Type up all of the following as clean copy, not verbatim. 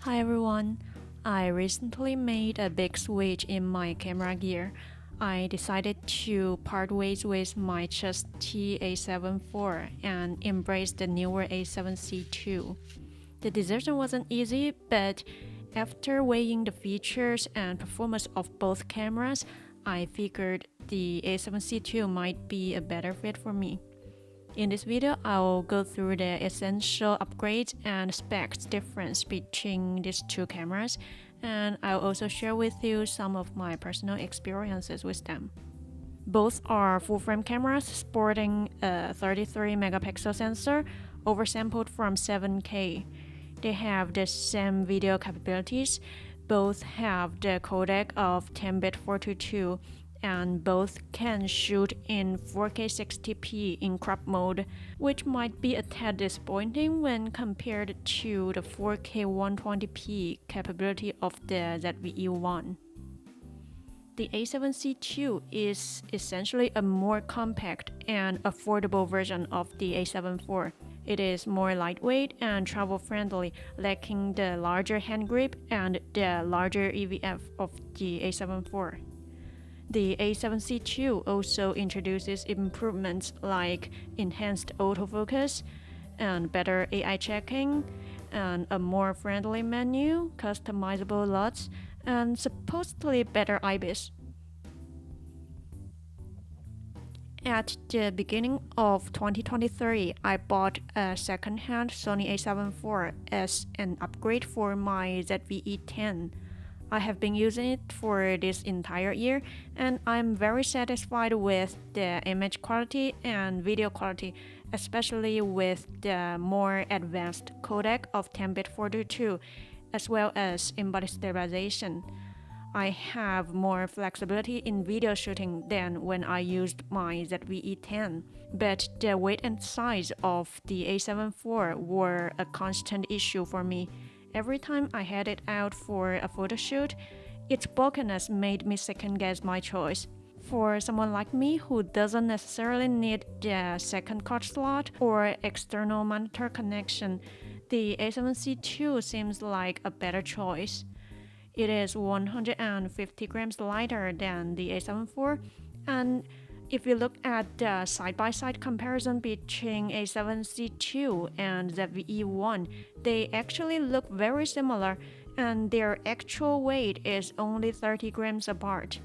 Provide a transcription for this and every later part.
Hi everyone, I recently made a big switch in my camera gear. I decided to part ways with my trusty A7IV and embrace the newer A7C II. The decision wasn't easy, but after weighing the features and performance of both cameras, I figured the A7C II might be a better fit for me. In this video, I'll go through the essential upgrades and specs difference between these two cameras, and I'll also share with you some of my personal experiences with them. Both are full-frame cameras sporting a 33 megapixel sensor oversampled from 7K. They have the same video capabilities, both have the codec of 10-bit 422, and both can shoot in 4K 60p in crop mode, which might be a tad disappointing when compared to the 4K 120p capability of the ZVE1. The A7C II is essentially a more compact and affordable version of the A7IV. It is more lightweight and travel-friendly, lacking the larger hand grip and the larger EVF of the A7IV. The A7C II also introduces improvements like enhanced autofocus and better AI checking, and a more friendly menu, customizable LUTs, and supposedly better IBIS. At the beginning of 2023, I bought a second-hand Sony A7IV as an upgrade for my ZVE10. I have been using it for this entire year, and I'm very satisfied with the image quality and video quality, especially with the more advanced codec of 10-bit 422, as well as in-body stabilization. I have more flexibility in video shooting than when I used my ZVE10, but the weight and size of the A7IV were a constant issue for me. Every time I had it out for a photo shoot, its bulkiness made me second-guess my choice. For someone like me who doesn't necessarily need the second card slot or external monitor connection, the A7C II seems like a better choice. It is 150 grams lighter than the A7IV, and if you look at the side-by-side comparison between A7C II and ZVE1, they actually look very similar, and their actual weight is only 30 grams apart.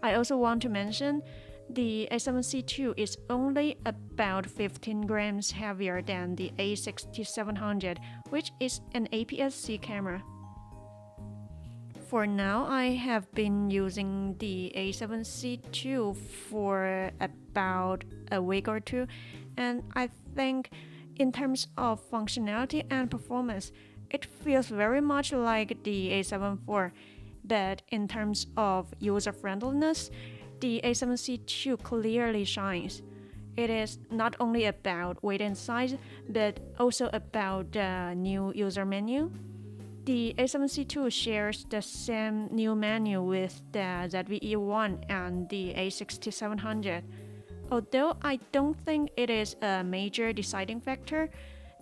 I also want to mention the A7C II is only about 15 grams heavier than the A6700, which is an APS-C camera. For now, I have been using the A7C II for about a week or two, and I think in terms of functionality and performance, it feels very much like the A7IV, but in terms of user-friendliness, the A7C II clearly shines. It is not only about weight and size, but also about the new user menu. The A7C II shares the same new menu with the ZVE1 and the A6700. Although I don't think it is a major deciding factor,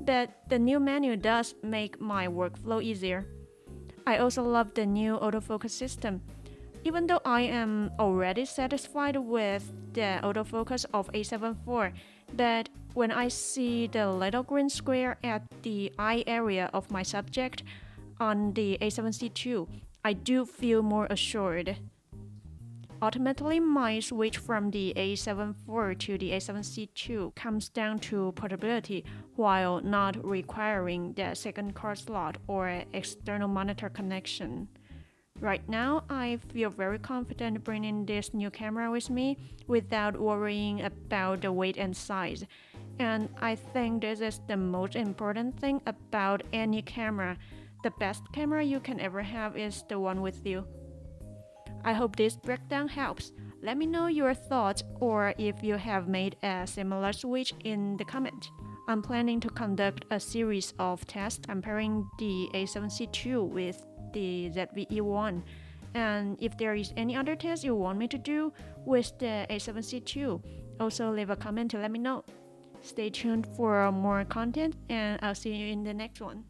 but the new menu does make my workflow easier. I also love the new autofocus system. Even though I am already satisfied with the autofocus of A7IV, but when I see the little green square at the eye area of my subject on the A7C II, I do feel more assured. Ultimately, my switch from the A7IV to the A7C II comes down to portability while not requiring the second card slot or external monitor connection. Right now, I feel very confident bringing this new camera with me without worrying about the weight and size. And I think this is the most important thing about any camera. The best camera you can ever have is the one with you. I hope this breakdown helps. Let me know your thoughts or if you have made a similar switch in the comment. I'm planning to conduct a series of tests comparing the A7C II with the ZVE1. And if there is any other test you want me to do with the A7C II, also leave a comment to let me know. Stay tuned for more content, and I'll see you in the next one.